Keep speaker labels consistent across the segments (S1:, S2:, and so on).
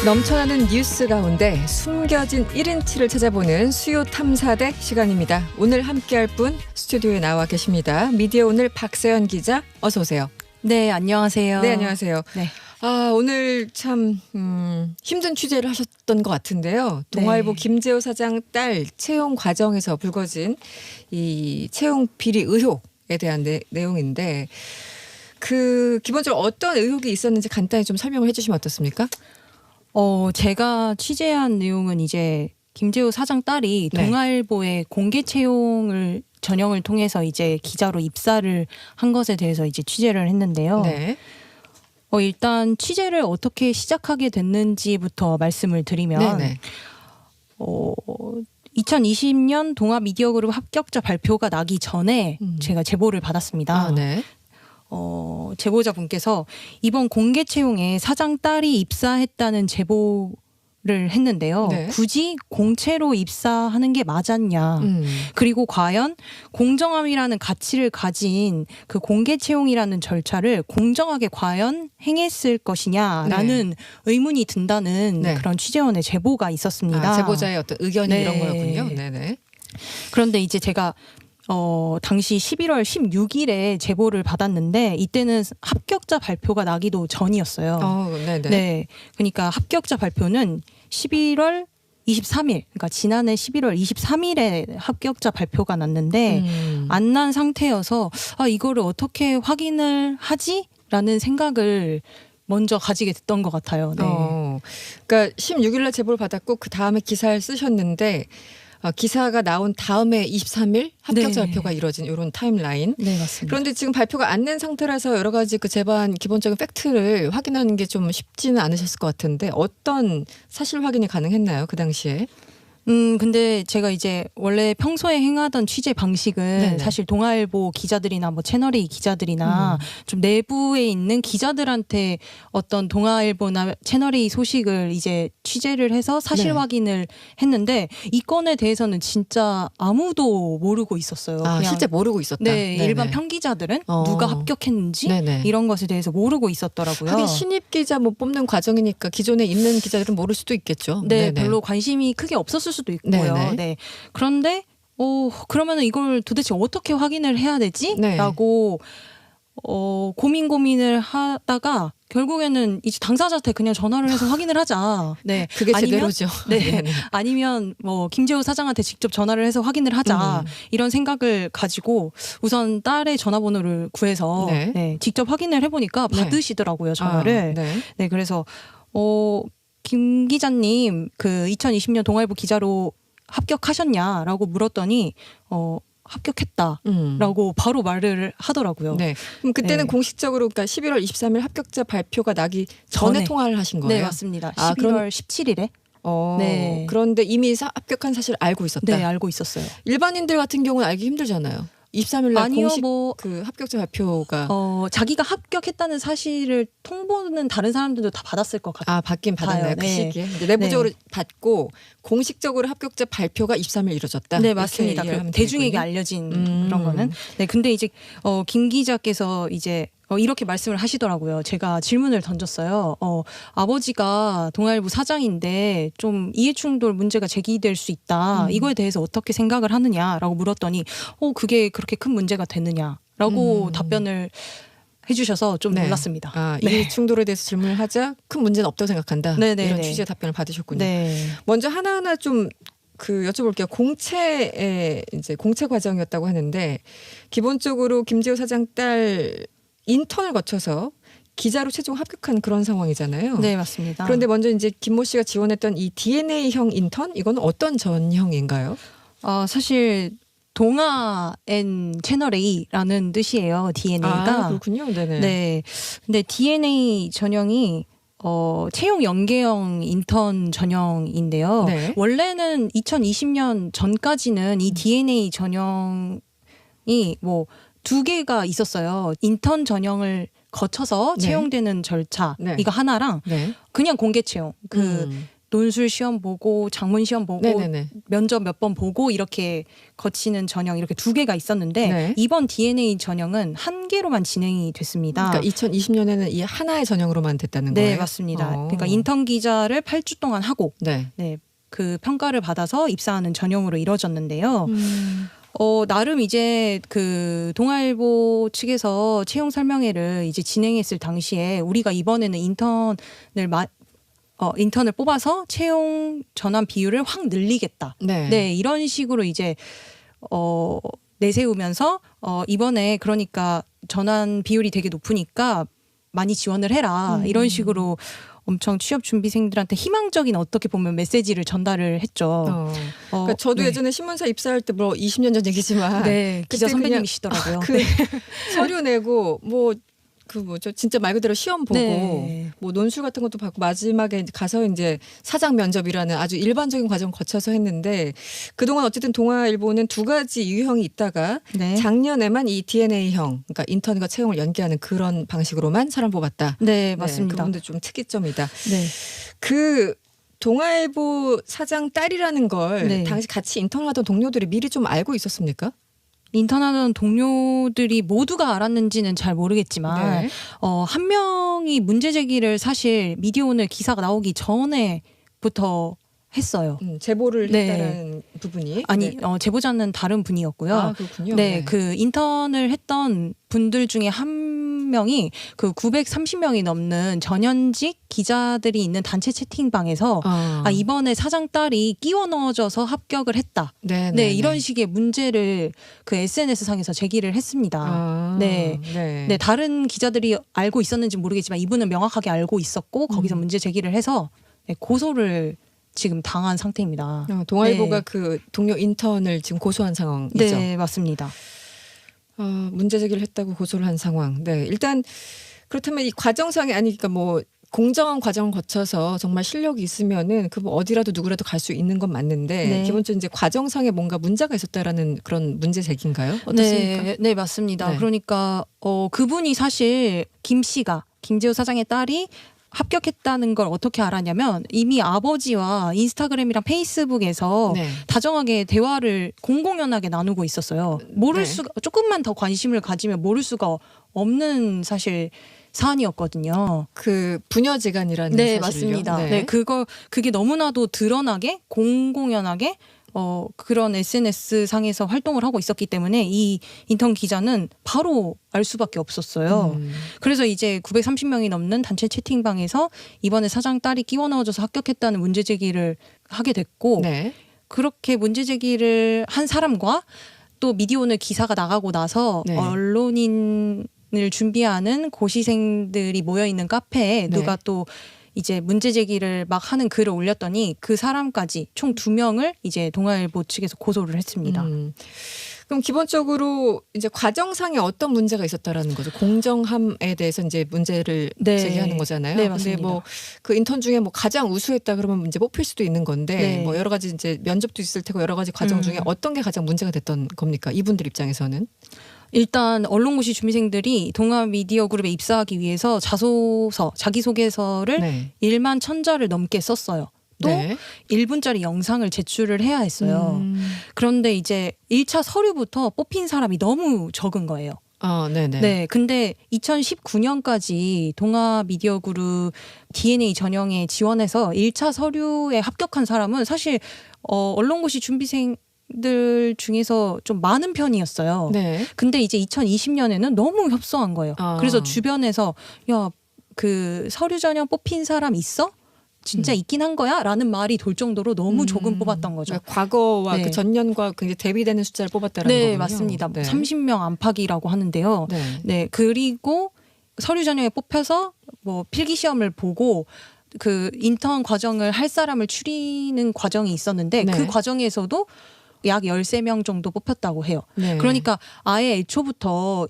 S1: 넘쳐나는 뉴스 가운데 숨겨진 1인치를 찾아보는 수요 탐사대 시간입니다. 오늘 함께할 분 스튜디오에 나와 계십니다. 미디어 오늘 박세연 기자 어서 오세요.
S2: 네, 안녕하세요.
S1: 네, 안녕하세요.
S2: 네.
S1: 오늘 참 힘든 취재를 하셨던 것 같은데요. 동아일보
S2: 네.
S1: 김재호 사장 딸 채용 과정에서 불거진 이 채용 비리 의혹에 대한 내용인데 기본적으로 어떤 의혹이 있었는지 간단히 좀 설명을 해주시면 어떻습니까?
S2: 제가 취재한 내용은 이제 김재호 사장 딸이
S1: 네.
S2: 동아일보의 공개 채용을 전형을 통해서 이제 기자로 입사를 한 것에 대해서 이제 취재를 했는데요.
S1: 네.
S2: 일단 취재를 어떻게 시작하게 됐는지부터 말씀을 드리면
S1: 네네.
S2: 2020년 동아미디어그룹 합격자 발표가 나기 전에 제가 제보를 받았습니다.
S1: 네.
S2: 제보자분께서 이번 공개 채용에 사장 딸이 입사했다는 제보를 했는데요.
S1: 네.
S2: 굳이 공채로 입사하는 게 맞았냐. 그리고 과연 공정함이라는 가치를 가진 그 공개 채용이라는 절차를 공정하게 과연 행했을 것이냐라는 의문이 든다는
S1: 네.
S2: 그런 취재원의 제보가 있었습니다.
S1: 제보자의 어떤 의견이
S2: 네.
S1: 이런 거였군요. 네네.
S2: 그런데 이제 제가 당시 11월 16일에 제보를 받았는데 이때는 합격자 발표가 나기도 전이었어요.
S1: 네네.
S2: 네, 그러니까 합격자 발표는 11월 23일, 그러니까 지난해 11월 23일에 합격자 발표가 났는데 안 난 상태여서 이거를 어떻게 확인을 하지라는 생각을 먼저 가지게 됐던 것 같아요. 네.
S1: 그러니까 16일날 제보를 받았고 그 다음에 기사를 쓰셨는데 기사가 나온 다음에 23일 합격자
S2: 네.
S1: 발표가 이루어진 이런 타임라인.
S2: 네, 맞습니다.
S1: 그런데 지금 발표가 안 낸 상태라서 여러 가지 그 제반 기본적인 팩트를 확인하는 게 좀 쉽지는 않으셨을 것 같은데 어떤 사실 확인이 가능했나요? 그 당시에?
S2: 근데 제가 이제 원래 평소에 행하던 취재 방식은
S1: 네네.
S2: 사실 동아일보 기자들이나 뭐 채널A 기자들이나 좀 내부에 있는 기자들한테 어떤 동아일보나 채널A 소식을 이제 취재를 해서 사실
S1: 네.
S2: 확인을 했는데 이 건에 대해서는 진짜 아무도 모르고 있었어요. 그냥
S1: 실제 모르고 있었다.
S2: 네,
S1: 네네.
S2: 일반 평기자들은
S1: 어.
S2: 누가 합격했는지
S1: 네네.
S2: 이런 것에 대해서 모르고 있었더라고요.
S1: 하긴 신입 기자 뭐 뽑는 과정이니까 기존에 있는 기자들은 모를 수도 있겠죠.
S2: 네,
S1: 네네.
S2: 별로 관심이 크게 없었을 수도 있고요.
S1: 네네.
S2: 네. 그런데 그러면은 이걸 도대체 어떻게 확인을 해야 되지?
S1: 네.
S2: 라고 고민을 하다가 결국에는 이제 당사자한테 그냥 전화를 해서 확인을 하자. 네.
S1: 그게
S2: 아니면,
S1: 제대로죠.
S2: 네.
S1: 네네.
S2: 아니면 뭐 김재호 사장한테 직접 전화를 해서 확인을 하자. 이런 생각을 가지고 우선 딸의 전화번호를 구해서
S1: 네.
S2: 네, 직접 확인을 해보니까
S1: 네.
S2: 받으시더라고요, 전화를.
S1: 네.
S2: 네, 그래서 김 기자님 그 2020년 동아일보 기자로 합격하셨냐라고 물었더니 합격했다라고 바로 말을 하더라고요.
S1: 네. 그럼 그때는
S2: 네.
S1: 공식적으로 그러니까 11월 23일 합격자 발표가 나기 전에 통화를 하신 거예요?
S2: 네, 맞습니다.
S1: 아,
S2: 11월 17일에. 네.
S1: 그런데 이미 합격한 사실 알고 있었다.
S2: 네, 알고 있었어요.
S1: 일반인들 같은 경우는 알기 힘들잖아요. 23일 날
S2: 아니요,
S1: 공식
S2: 뭐
S1: 그 합격자 발표가
S2: 자기가 합격했다는 사실을 통보는 다른 사람들도 다 받았을 것 같아요.
S1: 받긴 받았나요? 그
S2: 네.
S1: 시기에. 근데 내부적으로 받고 공식적으로 합격자 발표가 23일 이루어졌다.
S2: 네,
S1: 이렇게
S2: 맞습니다.
S1: 이해를 하면
S2: 대중에게
S1: 되겠군요.
S2: 알려진 그런 거는. 네, 근데 이제 김 기자께서 이제 이렇게 말씀을 하시더라고요. 제가 질문을 던졌어요. 아버지가 동아일보 사장인데 좀 이해충돌 문제가 제기될 수 있다. 이거에 대해서 어떻게 생각을 하느냐라고 물었더니 그게 그렇게 큰 문제가 되느냐라고 답변을 해주셔서 좀
S1: 네.
S2: 놀랐습니다.
S1: 이 충돌에 대해서 질문을 하자 큰 문제는 없다고 생각한다.
S2: 네네네.
S1: 이런 취지의 답변을 받으셨군요.
S2: 네.
S1: 먼저 하나하나 좀 여쭤볼게요. 공채 과정이었다고 하는데 기본적으로 김재호 사장 딸 인턴을 거쳐서 기자로 최종 합격한 그런 상황이잖아요.
S2: 네, 맞습니다.
S1: 그런데 먼저 이제 김모 씨가 지원했던 이 DNA형 인턴 이거는 어떤 전형인가요?
S2: 사실 동아&N 채널A라는 뜻이에요. DNA가.
S1: 그렇군요. 네네.
S2: 네. 근데 DNA 전형이 채용 연계형 인턴 전형인데요.
S1: 네.
S2: 원래는 2020년 전까지는 이 DNA 전형이 뭐 2개가 있었어요. 인턴 전형을 거쳐서
S1: 네.
S2: 채용되는 절차
S1: 네.
S2: 이거 하나랑
S1: 네.
S2: 그냥 공개 채용 논술 시험 보고 장문 시험 보고
S1: 네네네.
S2: 면접 몇 번 보고 이렇게 거치는 전형 이렇게 2개가 있었는데
S1: 네.
S2: 이번 DNA 전형은 1개로만 진행이 됐습니다.
S1: 그러니까 2020년에는 이 하나의 전형으로만 됐다는
S2: 네,
S1: 거예요?
S2: 맞습니다.
S1: 어.
S2: 그러니까 인턴 기자를 8주 동안 하고
S1: 네.
S2: 네, 그 평가를 받아서 입사하는 전형으로 이루어졌는데요.
S1: 음.
S2: 나름 이제 그 동아일보 측에서 채용 설명회를 이제 진행했을 당시에 우리가 이번에는 인턴을 뽑아서 채용 전환 비율을 확 늘리겠다.
S1: 네.
S2: 네, 이런 식으로 이제 내세우면서 이번에 그러니까 전환 비율이 되게 높으니까 많이 지원을 해라. 이런 식으로 엄청 취업 준비생들한테 희망적인 어떻게 보면 메시지를 전달을 했죠.
S1: 그러니까 저도
S2: 네.
S1: 예전에 신문사 입사할 때 뭐 20년 전 얘기지만
S2: 네, 기자
S1: 그때 그냥
S2: 선배님이시더라고요.
S1: 그 서류 내고 뭐 그 뭐죠 진짜 말 그대로 시험 보고
S2: 네.
S1: 뭐 논술 같은 것도 받고 마지막에 가서 이제 사장 면접이라는 아주 일반적인 과정 거쳐서 했는데 그동안 어쨌든 동아일보는 2가지 유형이 있다가
S2: 네.
S1: 작년에만 이 DNA형 그러니까 인턴과 채용을 연계하는 그런 방식으로만 사람 뽑았다.
S2: 네, 맞습니다.
S1: 그분도 좀 특이점이다.
S2: 네.
S1: 그 동아일보 사장 딸이라는 걸
S2: 네.
S1: 당시 같이 인턴하던 동료들이 미리 좀 알고 있었습니까?
S2: 인턴하던 동료들이 모두가 알았는지는 잘 모르겠지만
S1: 네.
S2: 한 명이 문제 제기를 사실 미디어오늘 기사가 나오기 전에부터 했어요.
S1: 제보를
S2: 네.
S1: 했다는 부분이
S2: 아니
S1: 네.
S2: 제보자는 다른 분이었고요.
S1: 아 그렇군요.
S2: 네, 그 인턴을 했던 분들 중에 한 명이 그 930명이 넘는 전현직 기자들이 있는 단체 채팅방에서 이번에 사장 딸이 끼워 넣어져서 합격을 했다.
S1: 네,
S2: 네, 이런 식의 문제를 그 SNS 상에서 제기를 했습니다. 네.
S1: 네.
S2: 다른 기자들이 알고 있었는지 모르겠지만 이분은 명확하게 알고 있었고 거기서 문제 제기를 해서 고소를 지금 당한 상태입니다.
S1: 동아일보가
S2: 네.
S1: 그 동료 인턴을 지금 고소한 상황이죠.
S2: 네, 맞습니다.
S1: 문제 제기를 했다고 고소를 한 상황. 네, 일단 그렇다면 이 과정상에 아니 그러니까 뭐 공정한 과정을 거쳐서 정말 실력이 있으면은 그 뭐 어디라도 누구라도 갈 수 있는 건 맞는데
S2: 네.
S1: 기본적으로 이제 과정상에 뭔가 문제가 있었다라는 그런 문제 제기인가요? 어떻습니까?
S2: 네, 네, 맞습니다.
S1: 네.
S2: 그러니까 그분이 사실 김재호 사장의 딸이 합격했다는 걸 어떻게 알았냐면 이미 아버지와 인스타그램이랑 페이스북에서
S1: 네.
S2: 다정하게 대화를 공공연하게 나누고 있었어요. 모를
S1: 네.
S2: 수가 조금만 더 관심을 가지면 모를 수가 없는 사실 사안이었거든요.
S1: 그 부녀지간이라는
S2: 네,
S1: 사실을요?
S2: 맞습니다. 네, 그게 너무나도 드러나게 공공연하게 그런 SNS 상에서 활동을 하고 있었기 때문에 이 인턴 기자는 바로 알 수밖에 없었어요. 그래서 이제 930명이 넘는 단체 채팅방에서 이번에 사장 딸이 끼워 넣어져서 합격했다는 문제 제기를 하게 됐고
S1: 네.
S2: 그렇게 문제 제기를 한 사람과 또 미디어오늘 기사가 나가고 나서
S1: 네.
S2: 언론인을 준비하는 고시생들이 모여 있는 카페에
S1: 네.
S2: 누가 또 이제 문제 제기를 막 하는 글을 올렸더니 그 사람까지 총 2명을 이제 동아일보 측에서 고소를 했습니다.
S1: 그럼 기본적으로 이제 과정상에 어떤 문제가 있었다라는 거죠? 공정함에 대해서 이제 문제를
S2: 네.
S1: 제기하는 거잖아요.
S2: 네,
S1: 근데
S2: 맞습니다.
S1: 뭐 그 인턴 중에 뭐 가장 우수했다 그러면 이제 뽑힐 수도 있는 건데
S2: 네.
S1: 뭐 여러 가지 이제 면접도 있을 테고 여러 가지 과정 중에 어떤 게 가장 문제가 됐던 겁니까? 이분들 입장에서는?
S2: 일단 언론고시 준비생들이 동아미디어그룹에 입사하기 위해서 자기소개서를
S1: 네.
S2: 1만 1000자를 넘게 썼어요. 또
S1: 네.
S2: 1분짜리 영상을 제출을 해야 했어요. 그런데 이제 1차 서류부터 뽑힌 사람이 너무 적은 거예요.
S1: 네네.
S2: 네, 근데 2019년까지 동아미디어그룹 DNA 전형에 지원해서 1차 서류에 합격한 사람은 사실 언론고시 준비생들 중에서 좀 많은 편이었어요.
S1: 네.
S2: 근데 이제 2020년에는 너무 협소한 거예요. 그래서 주변에서 야, 그 서류 전형 뽑힌 사람 있어? 진짜 있긴 한 거야? 라는 말이 돌 정도로 너무 조금 뽑았던 거죠.
S1: 그러니까 과거와
S2: 네.
S1: 그 전년과 굉장히 대비되는 숫자를 뽑았다라는
S2: 네,
S1: 거군요.
S2: 맞습니다.
S1: 네.
S2: 30명 안팎이라고 하는데요.
S1: 네.
S2: 네, 그리고 서류 전형에 뽑혀서 뭐 필기 시험을 보고 그 인턴 과정을 할 사람을 추리는 과정이 있었는데
S1: 네.
S2: 그 과정에서도 약 13명 정도 뽑혔다고 해요.
S1: 네.
S2: 그러니까 아예 애초부터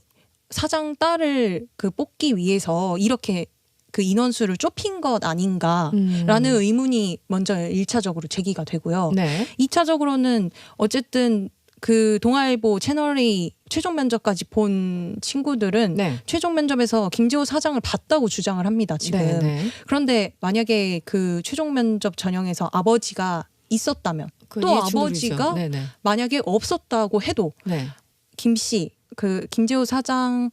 S2: 사장 딸을 그 뽑기 위해서 이렇게 그 인원수를 좁힌 것 아닌가라는 의문이 먼저 1차적으로 제기가 되고요.
S1: 네.
S2: 2차적으로는 어쨌든 그 동아일보 채널이 최종 면접까지 본 친구들은
S1: 네.
S2: 최종 면접에서 김재호 사장을 봤다고 주장을 합니다. 지금.
S1: 네, 네.
S2: 그런데 만약에 그 최종 면접 전형에서 아버지가 있었다면
S1: 그건
S2: 또
S1: 이해충돌이죠.
S2: 아버지가
S1: 네, 네.
S2: 만약에 없었다고 해도
S1: 네.
S2: 김 씨, 그 김재호 사장의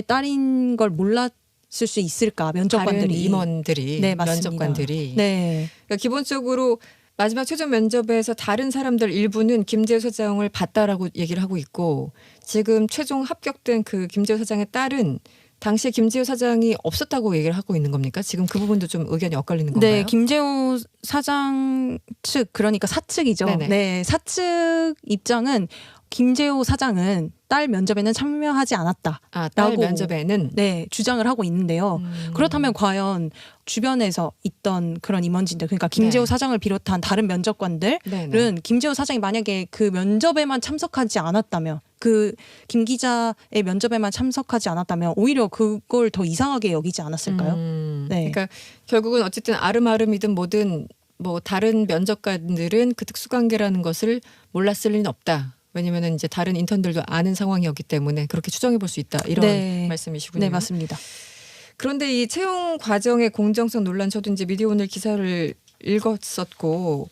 S2: 딸인 걸 몰랐을 수 있을까
S1: 다른
S2: 면접관들이.
S1: 임원들이,
S2: 네, 맞습니다.
S1: 면접관들이.
S2: 네.
S1: 그러니까 기본적으로 마지막 최종 면접에서 다른 사람들 일부는 김재호 사장을 봤다라고 얘기를 하고 있고 지금 최종 합격된 그 김재호 사장의 딸은 당시에 김재호 사장이 없었다고 얘기를 하고 있는 겁니까? 지금 그 부분도 좀 의견이 엇갈리는 건가요?
S2: 네, 김재호 사장 측 그러니까 사측이죠.
S1: 네네.
S2: 네, 사측 입장은 김재호 사장은 딸 면접에는 참여하지 않았다.
S1: 아, 딸
S2: 라고
S1: 면접에는
S2: 네, 주장을 하고 있는데요. 그렇다면 과연 주변에서 있던 그런 임원진들, 그러니까 김재호
S1: 네.
S2: 사장을 비롯한 다른 면접관들은
S1: 네네.
S2: 김재호 사장이 만약에 그 면접에만 참석하지 않았다면, 그 김 기자의 면접에만 참석하지 않았다면 오히려 그걸 더 이상하게 여기지 않았을까요? 네.
S1: 그러니까 결국은 어쨌든 아름아름이든 뭐든 뭐 다른 면접관들은 그 특수관계라는 것을 몰랐을 리는 없다. 왜냐면은 이제 다른 인턴들도 아는 상황이었기 때문에 그렇게 추정해 볼 수 있다. 이런
S2: 네.
S1: 말씀이시군요.
S2: 네, 맞습니다.
S1: 그런데 이 채용 과정의 공정성 논란 저도 이제 미디어 오늘 기사를 읽었었고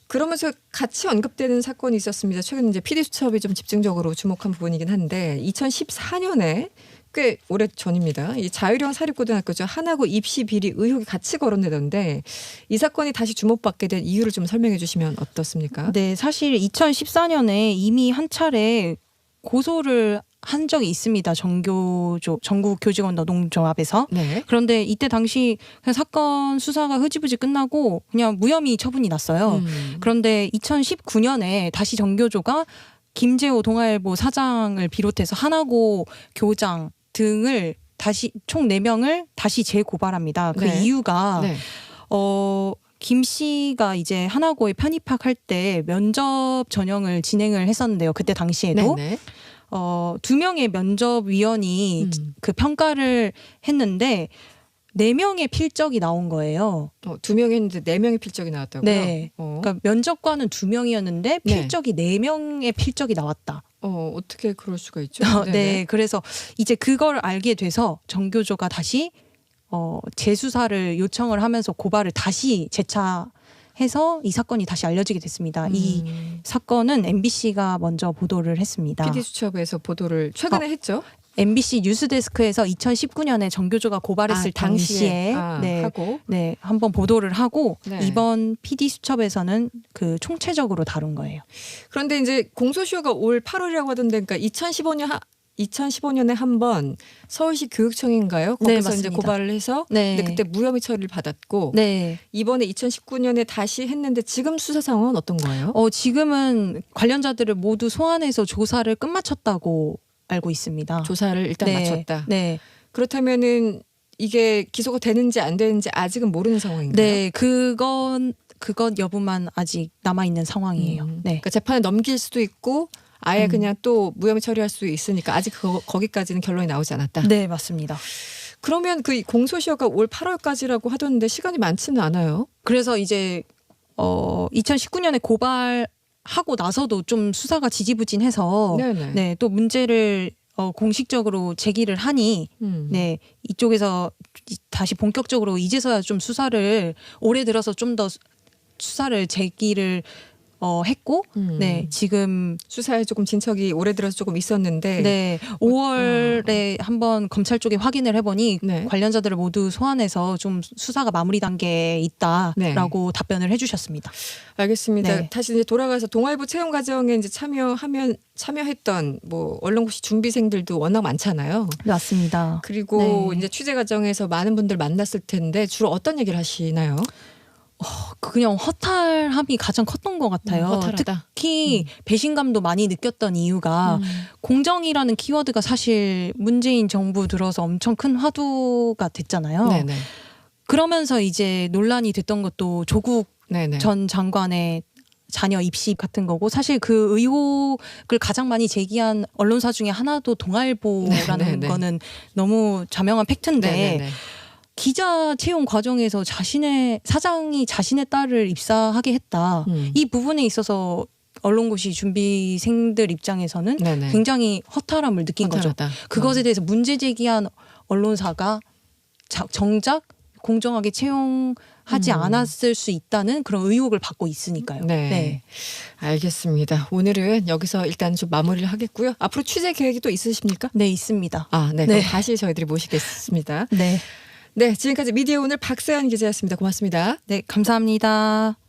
S1: 그러면서 같이 언급되는 사건이 있었습니다. 최근 이제 PD수첩이 좀 집중적으로 주목한 부분이긴 한데 2014년에 꽤 오래 전입니다. 이 자유령 사립고등학교죠. 하나고 입시 비리 의혹이 같이 거론되던데 이 사건이 다시 주목받게 된 이유를 좀 설명해 주시면 어떻습니까?
S2: 네, 사실 2014년에 이미 한 차례 고소를 한 적이 있습니다. 전국 교직원 노동조합에서.
S1: 네.
S2: 그런데 이때 당시 그냥 사건 수사가 흐지부지 끝나고 그냥 무혐의 처분이 났어요. 그런데 2019년에 다시 정교조가 김재호 동아일보 사장을 비롯해서 하나고 교장 등을 다시 총 4명을 다시 재고발합니다. 그
S1: 네.
S2: 이유가
S1: 네.
S2: 김 씨가 이제 하나고에 편입학할 때 면접 전형을 진행을 했었는데요. 그때 당시에도
S1: 네네.
S2: 2명의 면접위원이 그 평가를 했는데 4명의 필적이 나온 거예요.
S1: 2명이 했는데 4명의 필적이 나왔다고요?
S2: 네. 그러니까 면접관은 2명이었는데 필적이 4명의 필적이 나왔다.
S1: 어떻게 그럴 수가 있죠?
S2: 네. 그래서 이제 그걸 알게 돼서 정교조가 다시 재수사를 요청을 하면서 고발을 다시 재차해서 이 사건이 다시 알려지게 됐습니다. 이 사건은 MBC가 먼저 보도를 했습니다.
S1: PD수첩에서 보도를 최근에 했죠?
S2: MBC 뉴스데스크에서 2019년에 정교조가 고발했을 당시에
S1: 하고
S2: 한번 보도를 하고
S1: 네.
S2: 이번 PD수첩에서는 그 총체적으로 다룬 거예요.
S1: 그런데 이제 공소시효가 올 8월이라고 하던데 그러니까 2015년에 한 번 서울시 교육청인가요? 거기서 이제 고발을 해서 근데 그때 무혐의 처리를 받았고 이번에 2019년에 다시 했는데 지금 수사 상황은 어떤 거예요?
S2: 지금은 관련자들을 모두 소환해서 조사를 끝마쳤다고 알고 있습니다.
S1: 조사를 일단 마쳤다.
S2: 네.
S1: 그렇다면은 이게 기소가 되는지 안 되는지 아직은 모르는 상황인가요?
S2: 네, 그것 여부만 아직 남아 있는 상황이에요. 네.
S1: 그러니까 재판에 넘길 수도 있고 아예 그냥 또 무혐의 처리할 수 있으니까 아직 거기까지는 결론이 나오지 않았다.
S2: 네, 맞습니다.
S1: 그러면 그 공소시효가 올 8월까지라고 하던데 시간이 많지는 않아요.
S2: 그래서 이제 2019년에 고발하고 나서도 좀 수사가 지지부진해서 네, 또 문제를 공식적으로 제기를 하니 네, 이쪽에서 다시 본격적으로 이제서야 좀 수사를 올해 들어서 좀 더 수사를 제기를 했고 네, 지금
S1: 수사에 조금 진척이 올해 들어서 조금 있었는데
S2: 네, 5월에 한번 검찰 쪽에 확인을 해보니
S1: 네.
S2: 관련자들을 모두 소환해서 좀 수사가 마무리 단계에 있다라고 답변을 해주셨습니다.
S1: 알겠습니다.
S2: 네.
S1: 다시 이제 돌아가서 동아일보 채용 과정에 이제 참여했던 뭐 언론고시 준비생들도 워낙 많잖아요.
S2: 맞습니다.
S1: 그리고 이제 취재 과정에서 많은 분들 만났을 텐데 주로 어떤 얘기를 하시나요?
S2: 그냥 허탈함이 가장 컸던 것 같아요.
S1: 허탈하다.
S2: 특히 배신감도 많이 느꼈던 이유가 공정이라는 키워드가 사실 문재인 정부 들어서 엄청 큰 화두가 됐잖아요.
S1: 네네.
S2: 그러면서 이제 논란이 됐던 것도 조국
S1: 네네.
S2: 전 장관의 자녀 입시 같은 거고 사실 그 의혹을 가장 많이 제기한 언론사 중에 하나도 동아일보라는
S1: 네네.
S2: 거는 너무 자명한 팩트인데
S1: 네네네.
S2: 기자 채용 과정에서 사장이 자신의 딸을 입사하게 했다. 이 부분에 있어서 언론고시 준비생들 입장에서는
S1: 네네.
S2: 굉장히 허탈함을 느낀 거죠.
S1: 허탈하다.
S2: 그것에 대해서 문제 제기한 언론사가 정작 공정하게 채용하지 않았을 수 있다는 그런 의혹을 받고 있으니까요.
S1: 네.
S2: 네.
S1: 알겠습니다. 오늘은 여기서 일단 좀 마무리를 하겠고요. 앞으로 취재 계획이 또 있으십니까?
S2: 네, 있습니다.
S1: 아, 네.
S2: 네.
S1: 그럼 다시 저희들이 모시겠습니다.
S2: 네.
S1: 네, 지금까지 미디어 오늘 박세연 기자였습니다. 고맙습니다.
S2: 네, 감사합니다.